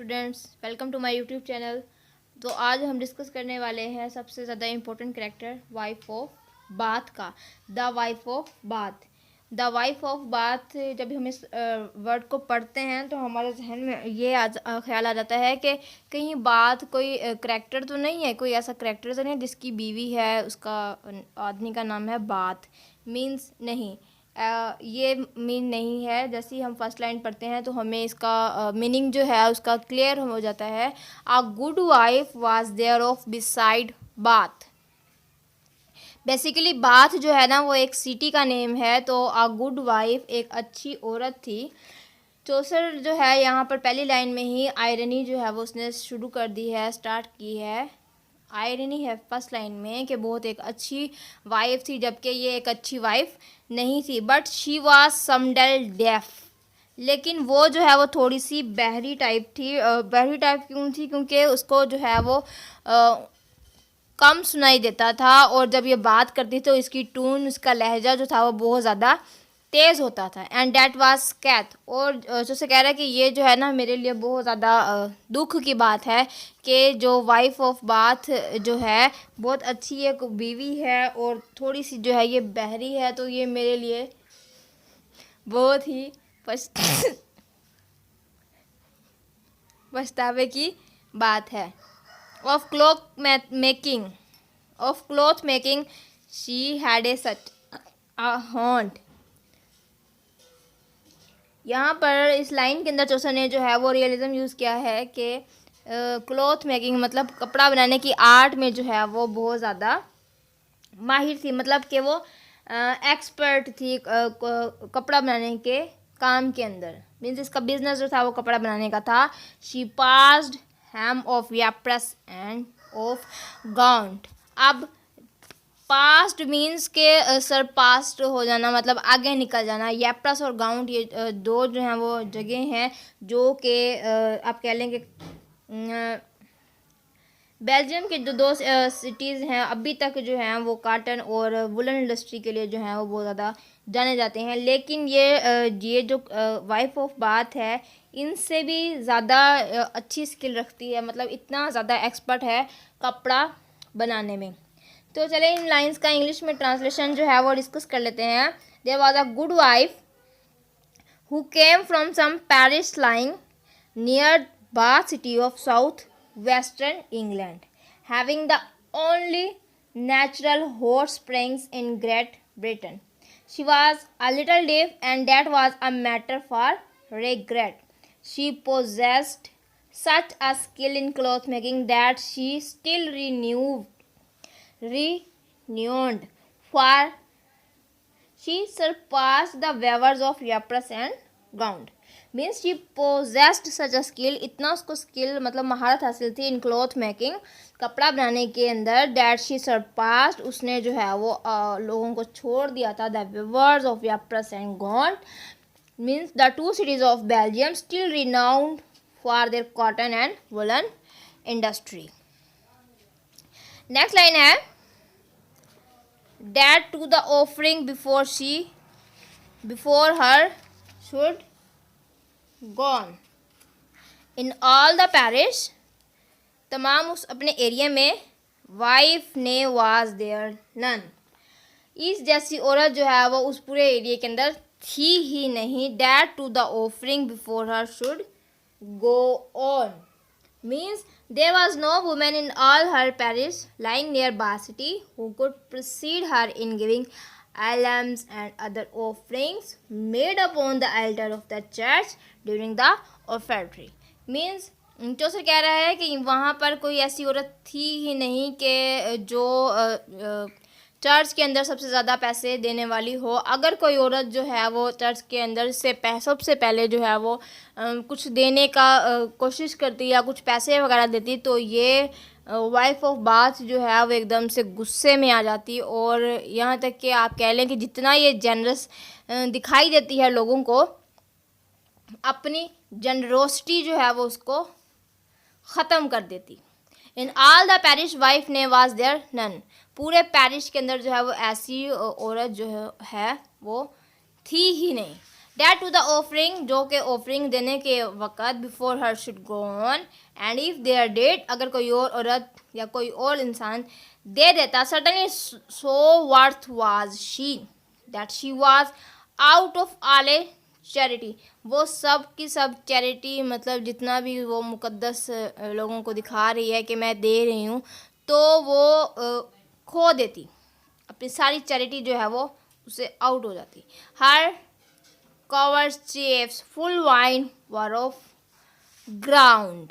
Students, welcome to my YouTube channel. तो आज हम डिस्कस करने वाले हैं सबसे ज़्यादा important character wife of Bath का। The wife of Bath. The wife of Bath, जब भी हम इस वर्ड को पढ़ते हैं तो हमारे जहन में ये ख्याल आ जाता है कि कहीं बात कोई कैरेक्टर तो नहीं है, कोई ऐसा कैरेक्टर तो नहीं है जिसकी बीवी है, उसका आदमी का नाम है बाथ। मीन्स नहीं, ये मीन नहीं है। जैसे ही हम फर्स्ट लाइन पढ़ते हैं तो हमें इसका मीनिंग जो है उसका क्लियर हो जाता है। A good wife was there of beside Bath. Basically Bath जो है ना वो एक सिटी का नेम है। तो अ गुड वाइफ एक अच्छी औरत थी। चौसर जो है यहाँ पर पहली लाइन में ही आयरनी जो है वो उसने शुरू कर दी है, स्टार्ट की है। आयरनी है फर्स्ट लाइन में कि बहुत एक अच्छी वाइफ थी, जबकि ये एक अच्छी वाइफ नहीं थी। But she was somdel deaf. लेकिन वो जो है वो थोड़ी सी बहरी टाइप थी। बहरी टाइप क्यों थी? क्योंकि उसको जो है वो कम सुनाई देता था, और जब ये बात करती तो इसकी टून, उसका लहजा जो था वो बहुत ज़्यादा तेज़ होता था। And that was scathe. और जो से कह रहा है कि ये जो है ना मेरे लिए बहुत ज़्यादा दुख की बात है कि जो वाइफ ऑफ बाथ जो है बहुत अच्छी एक बीवी है और थोड़ी सी जो है ये बहरी है। तो ये मेरे लिए बहुत ही पछतावे की बात है। Of cloth making she had A such a haunt. यहाँ पर इस लाइन के अंदर चौसा ने जो है वो रियलिज्म यूज़ किया है कि क्लॉथ मेकिंग मतलब कपड़ा बनाने की आर्ट में जो है वो बहुत ज़्यादा माहिर थी। मतलब कि वो एक्सपर्ट थी कपड़ा बनाने के काम के अंदर। मीन्स इसका बिजनेस जो था वो कपड़ा बनाने का था। She passed hem of Ypres and of Gaunt. अब पास्ट मीन्स के सर पास्ट हो जाना, मतलब आगे निकल जाना। याप्रस और गाउंट ये दो जो हैं वो जगह हैं जो कि आप कह लेंगे बेल्जियम के जो दो सिटीज़ हैं अभी तक जो हैं वो काटन और वुलन इंडस्ट्री के लिए जो हैं वो बहुत ज़्यादा जाने जाते हैं। लेकिन ये जो वाइफ ऑफ बाथ है इनसे भी ज़्यादा अच्छी स्किल रखती है, मतलब इतना ज़्यादा एक्सपर्ट है कपड़ा बनाने में। तो चले इन लाइंस का इंग्लिश में ट्रांसलेशन जो है वो डिस्कस कर लेते हैं। There was a good wife who came from some parish lying near Bath city of south western England, having the only natural hot springs in Great Britain. She was a little deaf, and that was a matter for regret. She possessed such a skill in cloth making that she still renowned for she surpassed the weavers of yaprus and gown. Means she possessed such a skill, इतना उसको skill मतलब महारत हासिल थी इन cloth making कपड़ा बनाने के अंदर। डैट शी सरपास्ट, उसने जो है वो लोगों को छोड़ दिया था the weavers of Ypres and Gaunt. Means the two cities of Belgium still renowned for their cotton and woollen industry. Next line है that to the offering before her should gone in all the parish. तमाम उस अपने area में wife ने was there none. इस जैसी औरत जो है वो उस पूरे एरिया के अंदर थी ही नहीं। That to the offering before her should go on means there was no women in all her parish lying near Bath city who could precede her in giving alms and other offerings made upon the altar of the church during the offertory. Means चौसर कह रहा है कि वहाँ पर कोई ऐसी औरत थी ही नहीं कि जो चर्च के अंदर सबसे ज़्यादा पैसे देने वाली हो। अगर कोई औरत जो है वो चर्च के अंदर से सबसे पहले जो है वो कुछ देने का कोशिश करती या कुछ पैसे वगैरह देती तो ये वाइफ ऑफ बाथ जो है वो एकदम से गुस्से में आ जाती। और यहाँ तक कि आप कह लें कि जितना ये जनरस दिखाई देती है लोगों को, अपनी जनरोसिटी जो है वो उसको ख़त्म कर देती। इन ऑल द पैरिश वाइफ ने वाज देयर नन। पूरे पैरिश के अंदर जो है वो ऐसी औरत जो है वो थी ही नहीं। डेट टू द ऑफरिंग, जो कि ऑफरिंग देने के वक़्त before her should go on, and if they are dead, अगर कोई और औरत या कोई और इंसान दे देता, suddenly so worth was she that she was out of all A charity, वो सब की सब चैरिटी मतलब जितना भी वो मुकद्दस लोगों को दिखा रही है कि मैं दे रही हूँ, तो वो खो देती, अपनी सारी चैरिटी जो है वो उससे आउट हो जाती। हर kerchiefs full wine were of ground।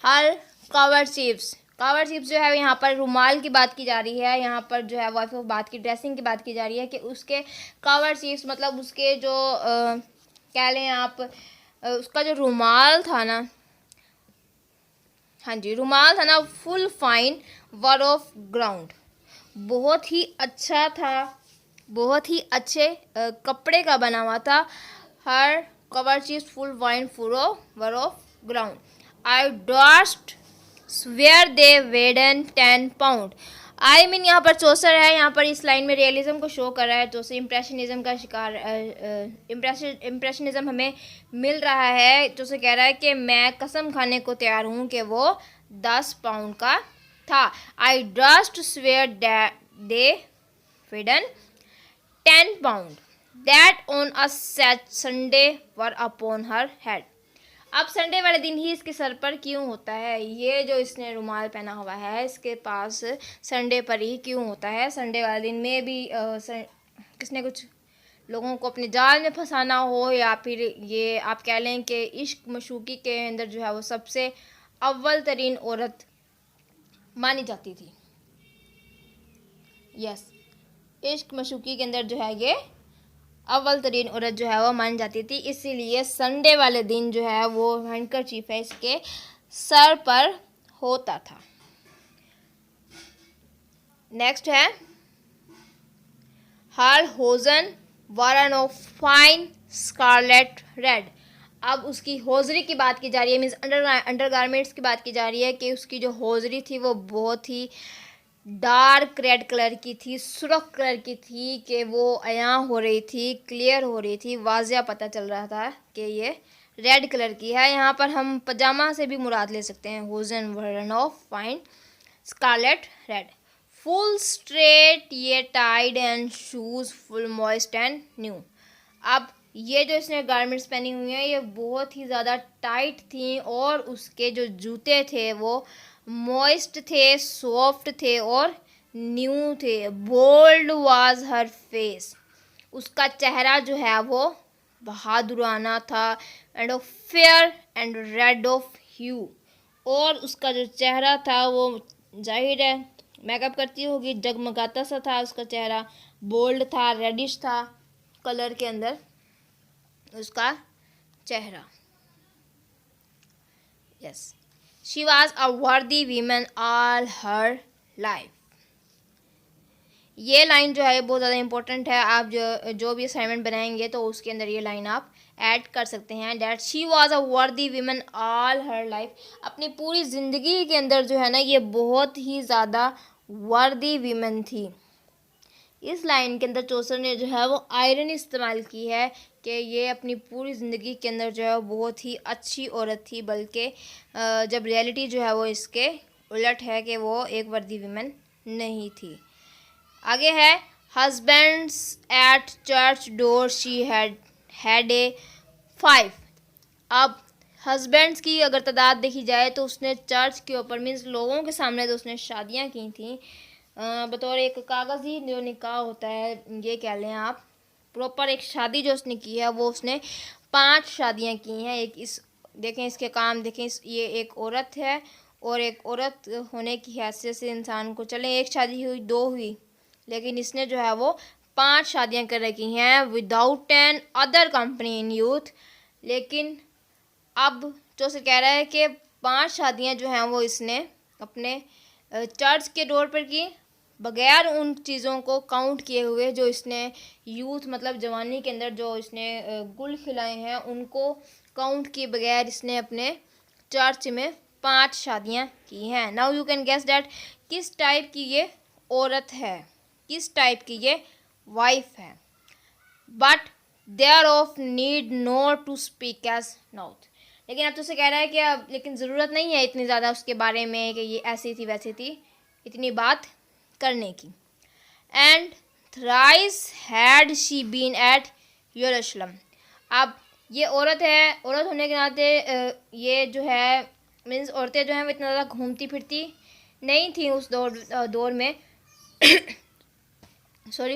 Her kerchiefs जो है यहाँ पर रुमाल की बात की जा रही है, यहाँ पर जो है वाइफ ऑफ बात की ड्रेसिंग की बात की जा रही है कि उसके kerchiefs मतलब उसके जो कह लें आप उसका जो रुमाल था ना, हाँ जी रुमाल था ना, full fine were of ground, बहुत ही अच्छा था, बहुत ही अच्छे कपड़े का बना हुआ था। हर kerchief full wine were of ground. I durst swear they weighed 10 pound. I mean यहाँ पर चौसर है, यहाँ पर इस लाइन में रियलिज्म को शो कर रहा है, चौसर इम्प्रेशनिज्म का शिकार, इम्प्रेशनिज्म हमें मिल रहा है। चौसर कह रहा है कि मैं कसम खाने को तैयार हूँ कि वो 10 पाउंड का था। I durst swear they weighed 10 pound that on a Sunday were upon her head। अब संडे वाले दिन ही इसके सर पर क्यों होता है? ये जो इसने रुमाल पहना हुआ है इसके पास संडे पर ही क्यों होता है? संडे वाले दिन में भी किसने कुछ लोगों को अपने जाल में फंसाना हो, या फिर ये आप कह लें कि इश्क मशूकी के अंदर जो है वो सबसे अव्वल तरीन औरत मानी जाती थी। यस, इश्क मशूकी के अंदर जो है ये अव्वल तरीन औरत जो है वो मानी जाती थी, इसीलिए संडे वाले दिन जो है वो हैंडकरचीफ है इसके सर पर होता था। नेक्स्ट है हर होजन वरन ऑफ फाइन स्कारलेट रेड। अब उसकी हौजरी की बात की जा रही है, मीन्स अंडरगारमेंट्स की बात की जा रही है कि उसकी जो हौजरी थी वो बहुत ही डार्क रेड कलर की थी, सुर्ख कलर की थी, कि वो अयां हो रही थी, क्लियर हो रही थी, वाजिया पता चल रहा था कि ये रेड कलर की है। यहाँ पर हम पजामा से भी मुराद ले सकते हैं, hosen were of fine scarlet red. Full straight ये tied and shoes full moist and new. अब ये जो इसने गारमेंट्स पहनी हुई हैं ये बहुत ही ज़्यादा टाइट थी, और उसके जो जूते थे वो मॉइस्ट थे, सॉफ्ट थे और न्यू थे। बोल्ड वाज हर फेस, उसका चेहरा जो है वो बहादुराना था, and of fair and red of hue, और उसका जो चेहरा था वो जाहिर है मेकअप करती होगी, जगमगाता सा था उसका चेहरा, बोल्ड था, रेडिश था कलर के अंदर उसका चेहरा। यस, शी वॉज अ वर्दी वीमन ऑल हर लाइफ। ये लाइन जो है बहुत ज़्यादा इंपॉर्टेंट है, आप जो भी असाइनमेंट बनाएंगे तो उसके अंदर ये लाइन आप ऐड कर सकते हैं, डैट शी वॉज अ वर्दी वीमन ऑल हर लाइफ। अपनी पूरी ज़िंदगी के अंदर जो है ना ये बहुत ही ज़्यादा वर्दी वीमन थी। इस लाइन के अंदर चौसर ने जो है वो आयरन इस्तेमाल की है कि ये अपनी पूरी ज़िंदगी के अंदर जो है बहुत ही अच्छी औरत थी, बल्कि जब रियलिटी जो है वो इसके उलट है कि वो एक वर्दी वीमन नहीं थी। आगे है husbands at church door she had a 5। अब हस्बैंड्स की अगर तादाद देखी जाए तो उसने चर्च के ऊपर मीन्स लोगों के सामने तो उसने शादियां की थी, बतौर एक कागज़ी जो निकाह होता है ये कह लें आप, प्रॉपर एक शादी जो उसने की है वो उसने 5 शादियां की हैं। एक इस देखें, इसके काम देखें, ये एक औरत है और एक औरत होने की हैसियत से इंसान को चलें एक शादी हुई 2 हुई, लेकिन इसने जो है वो 5 शादियां कर रखी हैं without an other company in youth. लेकिन अब जो से कह रहा है कि 5 शादियां जो हैं वो इसने अपने चर्च के डोर पर की, बगैर उन चीज़ों को काउंट किए हुए जो इसने यूथ मतलब जवानी के अंदर जो इसने गुल खिलाए हैं उनको काउंट किए बगैर इसने अपने चर्च में 5 शादियां की हैं। Now you can guess that किस टाइप की ये औरत है, किस टाइप की ये वाइफ है। But there of need not to speak as nouthe. लेकिन अब तो उसे कह रहा है कि अब लेकिन ज़रूरत नहीं है इतनी ज़्यादा उसके बारे में कि ये ऐसी थी वैसी थी, इतनी बात करने की। And thrice had she been at यरूशलेम। अब ये औरत है, औरत होने के नाते ये जो है मीन्स औरतें जो हैं वो इतना ज़्यादा घूमती फिरती नहीं थी उस दौर में सॉरी,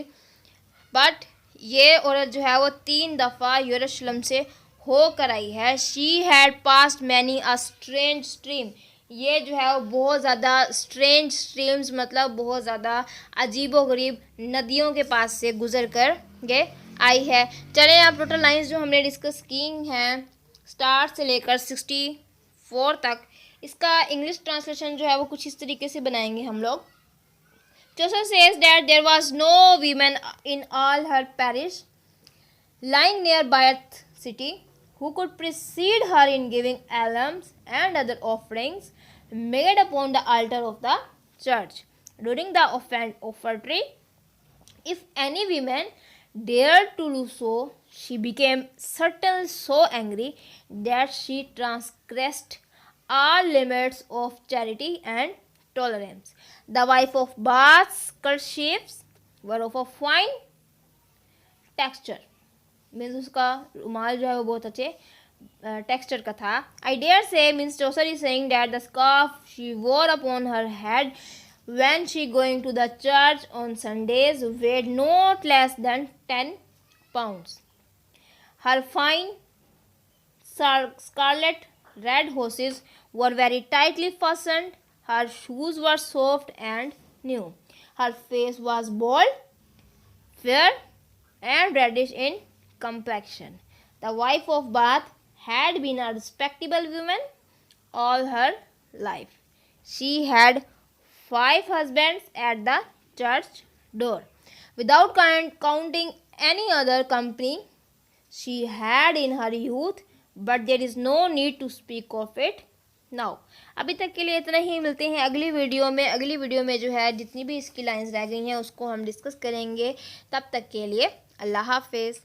बट ये औरत जो है वो 3 दफ़ा यरूशलेम से होकर आई है। She had passed many a strange stream. ये जो है वो बहुत ज़्यादा स्ट्रेंज स्ट्रीम्स मतलब बहुत ज़्यादा अजीबोगरीब नदियों के पास से गुजर कर ये आई है। चले आप टोटल लाइंस जो हमने डिस्कस की हैं स्टार्ट से लेकर 64 तक, इसका इंग्लिश ट्रांसलेशन जो है वो कुछ इस तरीके से बनाएंगे हम लोग। Joseph says that there was no woman in all her parish lying nearby a city who could precede her in giving alms and other offerings made upon the altar of the church. During the offertory, if any woman dared to do so, she became certainly so angry that she transgressed all limits of charity and tolerance. The wife of Bath's kerchiefs were of a fine texture. Means उसका रुमाल जो है वो बहुत अच्छे texture का था. I dare say means Chaucer is saying that the scarf she wore upon her head when she going to the church on Sundays weighed not less than 10 pounds. Her fine scarlet red hoses were very tightly fastened. Her shoes were soft and new. Her face was bald, fair, and reddish in complexion. The wife of Bath had been a respectable woman all her life. She had 5 husbands at the church door, without counting any other company she had in her youth, but there is no need to speak of it now. अभी तक के लिए इतना ही, मिलते हैं अगली video में। अगली वीडियो में जो है जितनी भी इसकी लाइंस रह गई हैं उसको हम डिस्कस करेंगे। तब तक के लिए अल्लाह हाफिज़।